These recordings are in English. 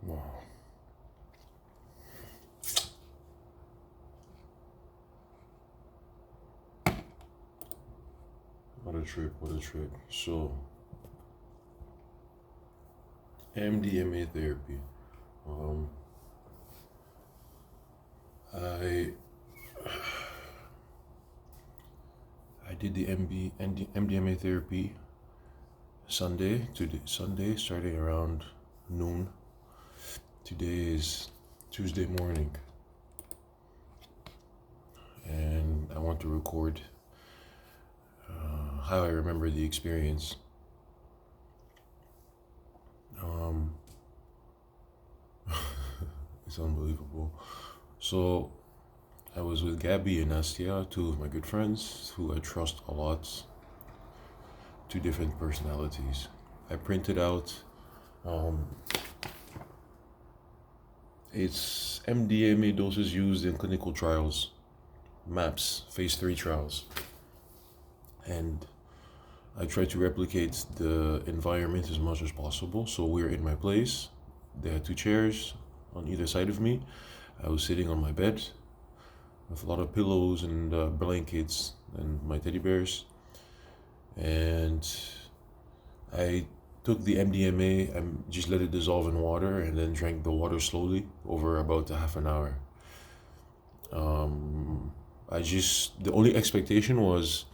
Wow. What a trip, what a trip. So, MDMA therapy. Um, I I did the MDMA therapy Sunday starting around noon. Today is Tuesday morning, and I want to record how I remember the experience. Um, it's unbelievable. So I was with Gabby and Nastia, two of my good friends who I trust a lot, two different personalities. I printed out, um, it's MDMA doses used in clinical trials, MAPS, phase 3 trials. And I tried to replicate the environment as much as possible. So we're in my place. They had two chairs on either side of me. I was sitting on my bed with a lot of pillows and blankets and my teddy bears. And I took the MDMA and just let it dissolve in water and then drank the water slowly over about a half an hour. Um, the only expectation was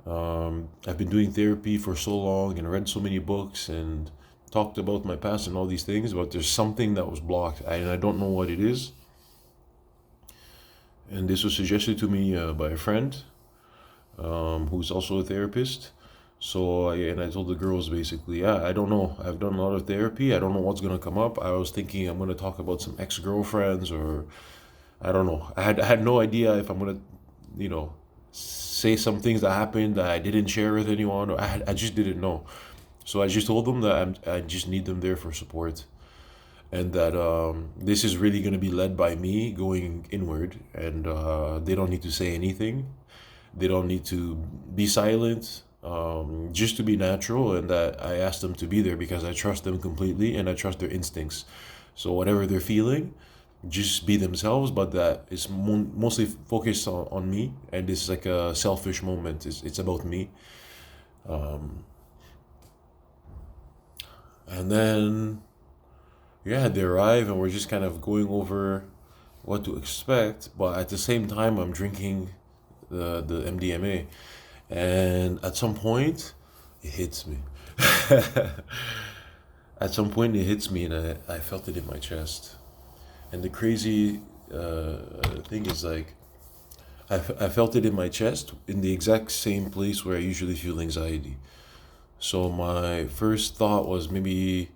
I've been doing therapy for so long and read so many books and talked about my past and all these things, but there's something that was blocked and I don't know what it is. And this was suggested to me by a friend who's also a therapist. So I told the girls basically, yeah, I don't know. I've done a lot of therapy. I don't know what's gonna come up. I was thinking I'm gonna talk about some ex-girlfriends or I don't know. I had no idea if I'm gonna, you know, say some things that happened that I didn't share with anyone. Or I just didn't know. So I just told them that I just need them there for support, and that this is really gonna be led by me going inward, and they don't need to say anything. They don't need to be silent. Just to be natural, and that I ask them to be there because I trust them completely and I trust their instincts. So whatever they're feeling, just be themselves, but that is mostly focused on me, and this is like a selfish moment. It's about me. Um, and then, yeah, they arrive, and we're just kind of going over what to expect, but at the same time, I'm drinking the MDMA, and at some point, it hits me. At some point, it hits me, and I felt it in my chest. And the crazy thing is, like, I felt it in my chest in the exact same place where I usually feel anxiety. So my first thought was maybe,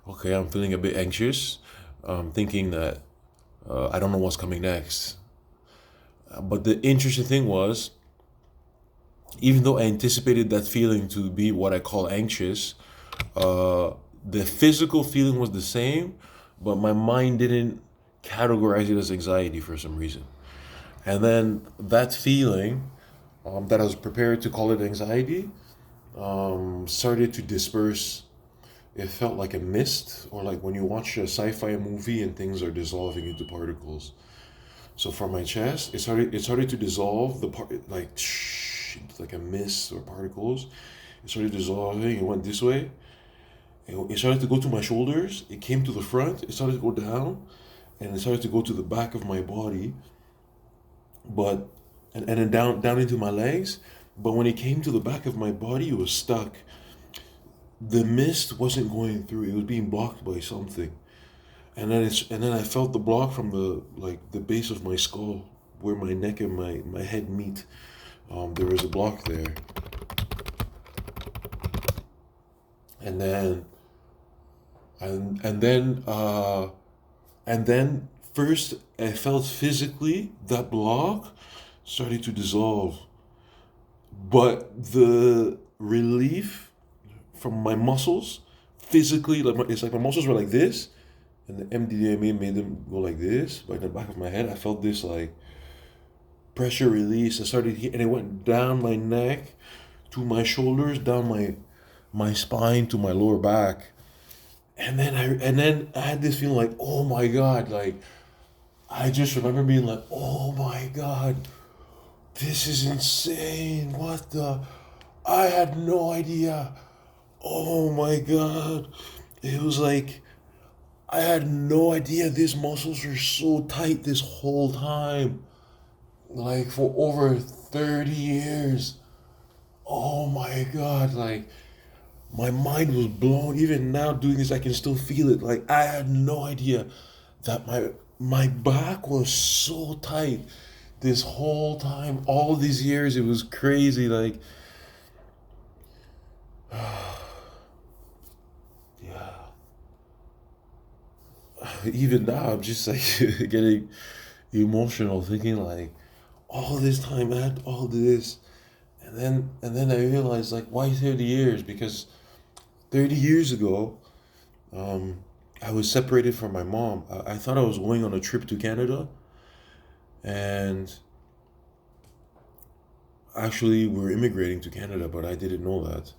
okay, I'm feeling a bit anxious, thinking that I don't know what's coming next. But the interesting thing was, even though I anticipated that feeling to be what I call anxious, uh, the physical feeling was the same, but my mind didn't categorize it as anxiety for some reason. And then that feeling, that I was prepared to call it anxiety, started to disperse. It felt like a mist, or like when you watch a sci-fi movie and things are dissolving into particles. So from my chest, it started to dissolve the part like like a mist or particles. It started dissolving. It went this way. It started to go to my shoulders. It came to the front. It started to go down, and it started to go to the back of my body. But and then down into my legs. But when it came to the back of my body, it was stuck. The mist wasn't going through. It was being blocked by something. And then I felt the block from the base of my skull, where my neck and my head meet. There was a block there, and then and then and then first I felt physically that block started to dissolve, but the relief from my muscles physically, it's like my muscles were like this, and the MDMA made them go like this. But in the back of my head, I felt this like pressure release. And it went down my neck to my shoulders, down my spine to my lower back, And then I had this feeling like, oh my God, like I just remember being like, oh my God, this is insane. What the? I had no idea. Oh my God. It was like, I had no idea these muscles were so tight this whole time. Like for over 30 years. Oh my God. Like, my mind was blown. Even now, doing this, I can still feel it. Like, I had no idea that my back was so tight this whole time. All these years, it was crazy. Like, yeah. Even now, I'm just like getting emotional, thinking like, all this time I had all this, and then I realized like, why 30 years? Because 30 years ago, um, I was separated from my mom. I thought I was going on a trip to Canada, and actually we're immigrating to Canada, but I didn't know that.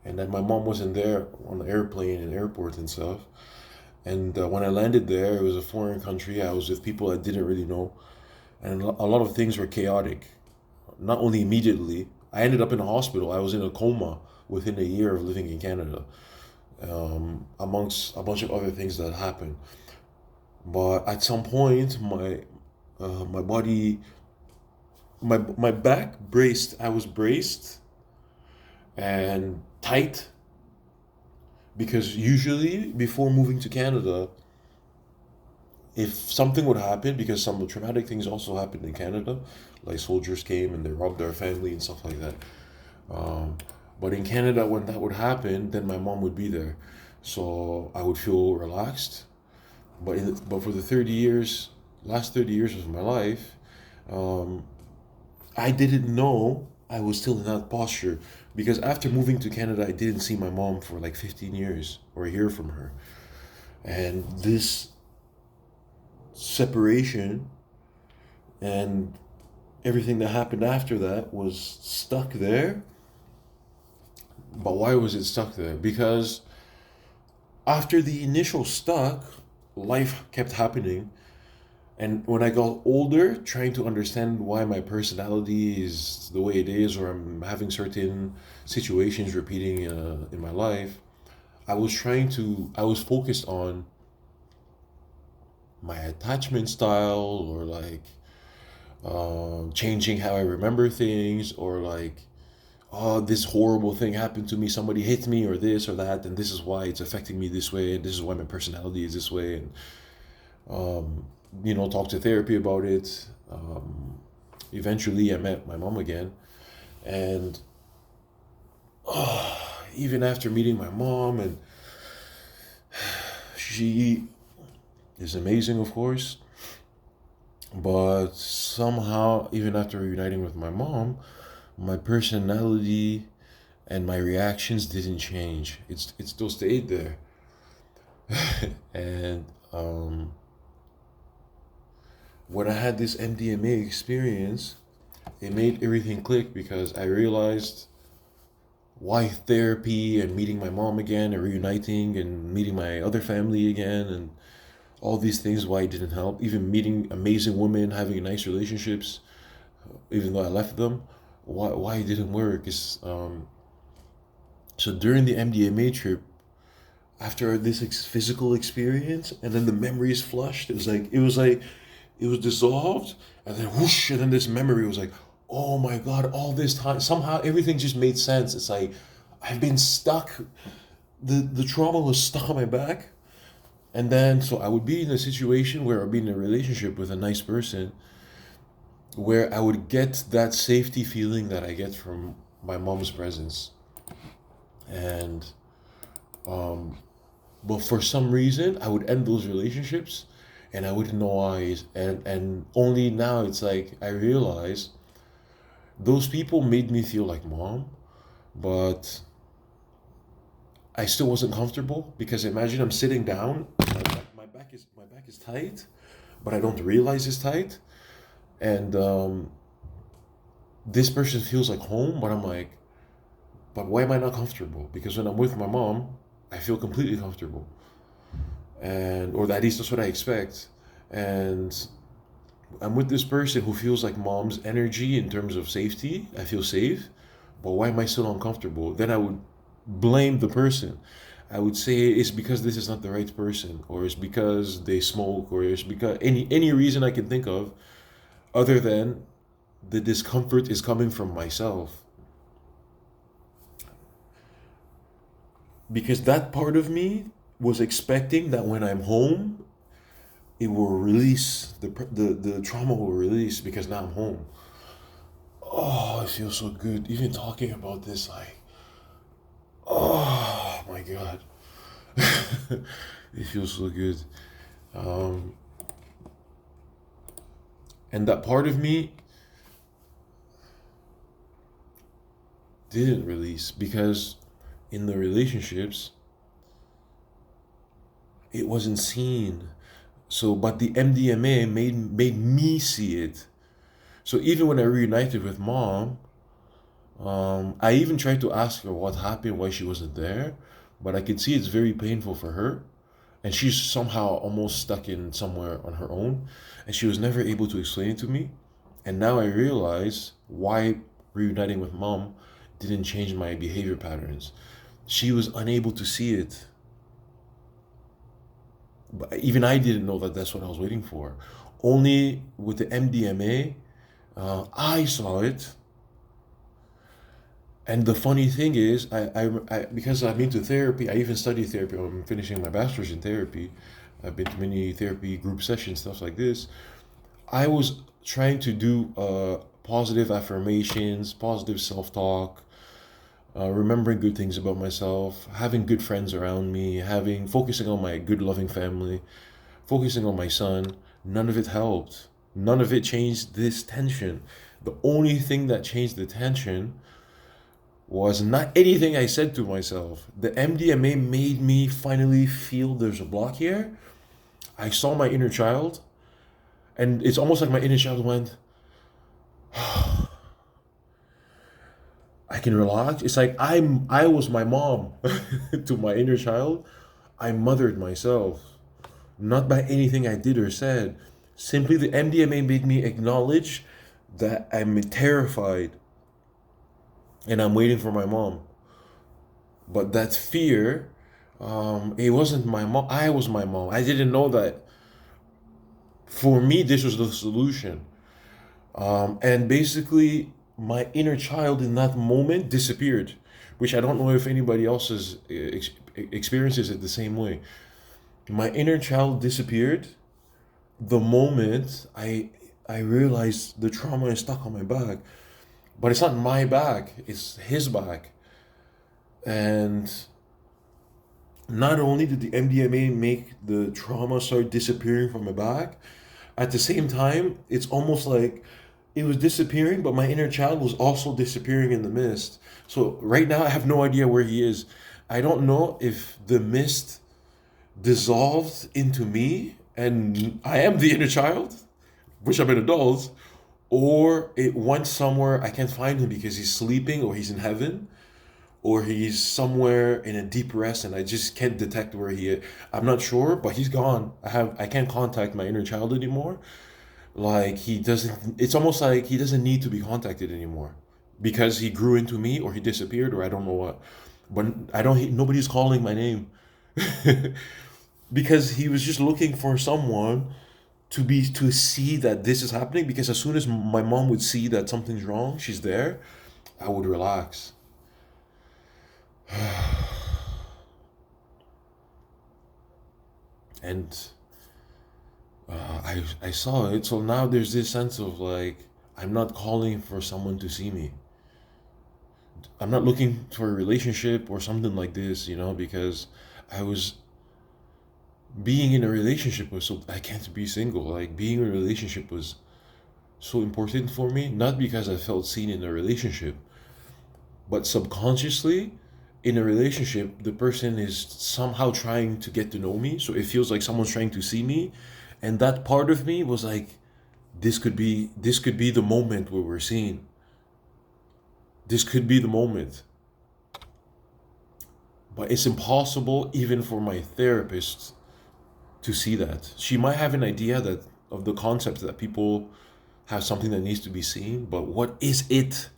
And then my mom wasn't there on the airplane and airport and stuff. And when I landed there, it was a foreign country. I was with people I didn't really know, and a lot of things were chaotic. Not only immediately, I ended up in a hospital. I was in a coma within a year of living in Canada, amongst a bunch of other things that happened. But at some point, my body, my back braced. I was braced and tight because usually before moving to Canada, if something would happen, because some traumatic things also happened in Canada, like soldiers came and they robbed our family and stuff like that. Um, but in Canada, when that would happen, then my mom would be there, so I would feel relaxed. But for the 30 years, last 30 years of my life, um, I didn't know I was still in that posture because after moving to Canada, I didn't see my mom for like 15 years or hear from her. And this separation and everything that happened after that was stuck there. But why was it stuck there? Because after the initial stuck, life kept happening. And when I got older, trying to understand why my personality is the way it is, or I'm having certain situations repeating in my life, I was focused on my attachment style, or like changing how I remember things, or like, oh, this horrible thing happened to me, somebody hit me, or this or that, and this is why it's affecting me this way, and this is why my personality is this way, and um, talk to therapy about it. Eventually, I met my mom again, and even after meeting my mom, and she is amazing, of course, but somehow, even after reuniting with my mom, my personality and my reactions didn't change. It still stayed there, and when I had this MDMA experience, it made everything click because I realized why therapy and meeting my mom again and reuniting and meeting my other family again and all these things, why it didn't help. Even meeting amazing women, having nice relationships, even though I left them, why it didn't work is so during the MDMA trip, after this physical experience, and then the memories flushed. It was dissolved, and then whoosh, and then this memory was like, oh my God, all this time somehow everything just made sense. It's like I've been stuck. The trauma was stuck on my back, and then so I would be in a situation where I'd be in a relationship with a nice person, where I would get that safety feeling that I get from my mom's presence, and um, but for some reason I would end those relationships, and I wouldn't know why. And only now it's like I realize those people made me feel like mom, but I still wasn't comfortable because imagine I'm sitting down, my back is tight, but I don't realize it's tight, and this person feels like home, but I'm like, but why am I not comfortable? Because when I'm with my mom, I feel completely comfortable. and or at least that's what I expect. And I'm with this person who feels like mom's energy in terms of safety. I feel safe, but why am I still uncomfortable? Then I would blame the person. I would say it's because this is not the right person, or it's because they smoke, or it's because any reason I can think of other than the discomfort is coming from myself. Because that part of me was expecting that when I'm home, it will release the trauma will release because now I'm home. Oh, it feels so good. Even talking about this, like, oh my god, it feels so good. Um, and that part of me didn't release because in the relationships, it wasn't seen. So, but the MDMA made me see it. So even when I reunited with mom, I even tried to ask her what happened, why she wasn't there, but I could see it's very painful for her, and she's somehow almost stuck in somewhere on her own, and she was never able to explain it to me. And now I realize why reuniting with mom didn't change my behavior patterns. She was unable to see it. But even I didn't know that that's what I was waiting for. Only with the MDMA, I saw it. And the funny thing is, because I'm into therapy, I even study therapy. I'm finishing my bachelor's in therapy. I've been to many therapy group sessions, stuff like this. I was trying to do positive affirmations, positive self talk, remembering good things about myself, having good friends around me, having focusing on my good loving family, focusing on my son. None of it helped. None of it changed this tension. The only thing that changed the tension was not anything I said to myself. The MDMA made me finally feel there's a block here. I saw my inner child, and it's almost like my inner child went, I can relax. It's like I was my mom to my inner child. I mothered myself, not by anything I did or said. Simply the MDMA made me acknowledge that I'm terrified and I'm waiting for my mom. But that fear, it wasn't my mom. I was my mom. I didn't know that. For me, this was the solution. And basically, my inner child in that moment disappeared, which I don't know if anybody else experiences it the same way. My inner child disappeared the moment I realized the trauma is stuck on my back. But it's not my back, it's his back. And not only did the MDMA make the trauma start disappearing from my back, at the same time, it's almost like it was disappearing, but my inner child was also disappearing in the mist. So right now, I have no idea where he is. I don't know if the mist dissolved into me and I am the inner child, which I'm an adult, or it went somewhere I can't find him because he's sleeping or he's in heaven or he's somewhere in a deep rest and I just can't detect where he is. I'm not sure, but he's gone. I can't contact my inner child anymore. Like he doesn't. It's almost like he doesn't need to be contacted anymore because he grew into me or he disappeared or I don't know what. But I don't. Nobody's calling my name because he was just looking for someone to see that this is happening. Because as soon as my mom would see that something's wrong, she's there, I would relax. And I saw it. So now there's this sense of like I'm not calling for someone to see me. I'm not looking for a relationship or something like this, because I was being in a relationship was so I can't be single. Like being in a relationship was so important for me, not because I felt seen in a relationship, but subconsciously in a relationship, the person is somehow trying to get to know me. So it feels like someone's trying to see me. And that part of me was like, this could be the moment where we're seen. This could be the moment. But it's impossible even for my therapist to see that. She might have an idea that of the concept that people have something that needs to be seen, but what is it?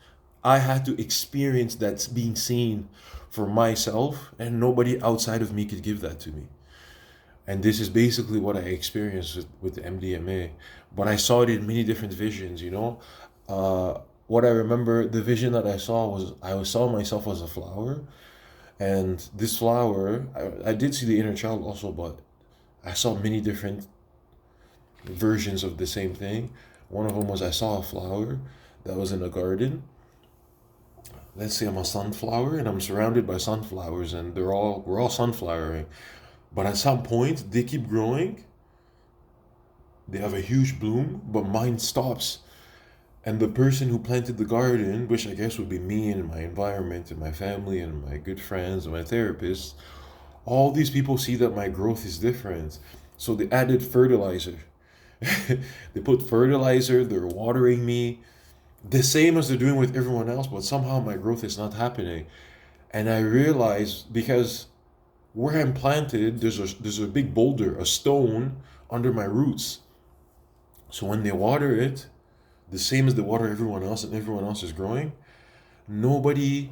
I had to experience that's being seen for myself, and nobody outside of me could give that to me. And this is basically what I experienced with MDMA. But I saw it in many different visions, you know. What I remember, the vision that I saw was I saw myself as a flower, and this flower, I did see the inner child also, but I saw many different versions of the same thing. One of them was I saw a flower that was in a garden. Let's say I'm a sunflower and I'm surrounded by sunflowers and we're all sunflowering. But at some point they keep growing. They have a huge bloom, but mine stops. And the person who planted the garden, which I guess would be me and my environment and my family and my good friends and my therapist, all these people see that my growth is different. So they added fertilizer. They put fertilizer, they're watering me, the same as they're doing with everyone else, but somehow my growth is not happening. And I realized because where I'm planted, there's a big boulder, a stone under my roots. So when they water it, the same as they water everyone else and everyone else is growing, nobody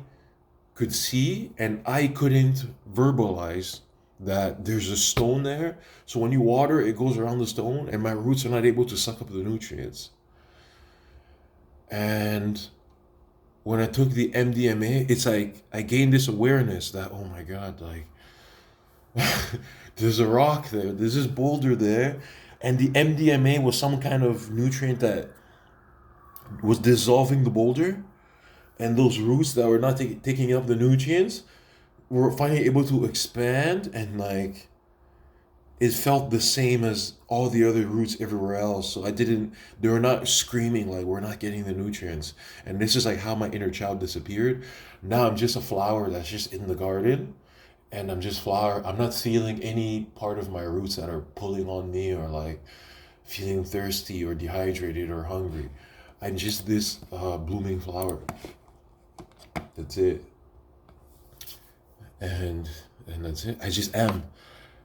could see and I couldn't verbalize that there's a stone there. So when you water, it goes around the stone and my roots are not able to suck up the nutrients. And when I took the MDMA, it's like I gained this awareness that, oh my God, like there's a rock there, there's this boulder there, and the MDMA was some kind of nutrient that was dissolving the boulder, and those roots that were not taking up the nutrients were finally able to expand, and like it felt the same as all the other roots everywhere else. So they were not screaming like we're not getting the nutrients. And this is like how my inner child disappeared. Now I'm just a flower that's just in the garden, and I'm just flower. I'm not feeling any part of my roots that are pulling on me or like feeling thirsty or dehydrated or hungry. I'm just this blooming flower. That's it. And that's it. I just am.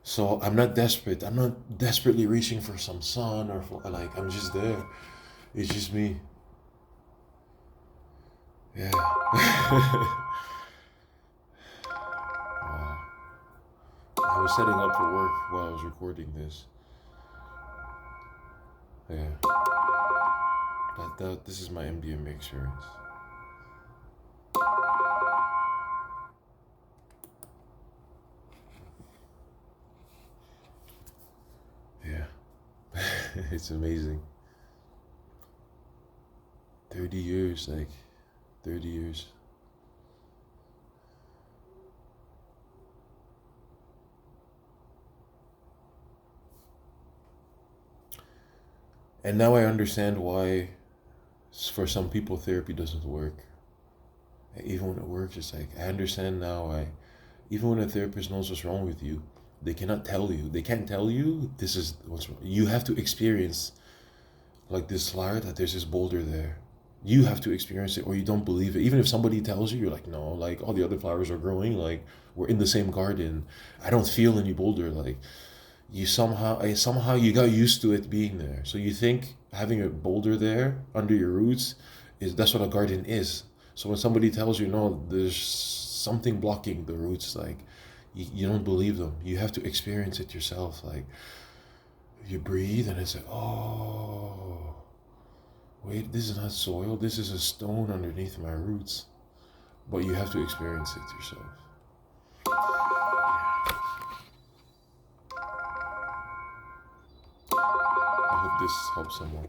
So I'm not desperate. I'm not desperately reaching for some sun or for, like I'm just there. It's just me. Yeah. Wow. I was setting up for work while I was recording this. Yeah. This is my MDMA experience. Yeah. It's amazing. 30 years, like 30 years. And now I understand why for some people therapy doesn't work. Even when it works, it's like I understand now why even when a therapist knows what's wrong with you, they cannot tell you. They can't tell you this is what's wrong. You have to experience like this flower that there's this boulder there. You have to experience it or you don't believe it. Even if somebody tells you, you're like, no, like all the other flowers are growing, like we're in the same garden. I don't feel any boulder. Like somehow you got used to it being there. So you think having a boulder there under your roots is that's what a garden is. So when somebody tells you no, there's something blocking the roots, like you don't believe them. You have to experience it yourself. Like you breathe and it's like, oh, wait, this is not soil. This is a stone underneath my roots. But you have to experience it yourself. I hope this helps someone.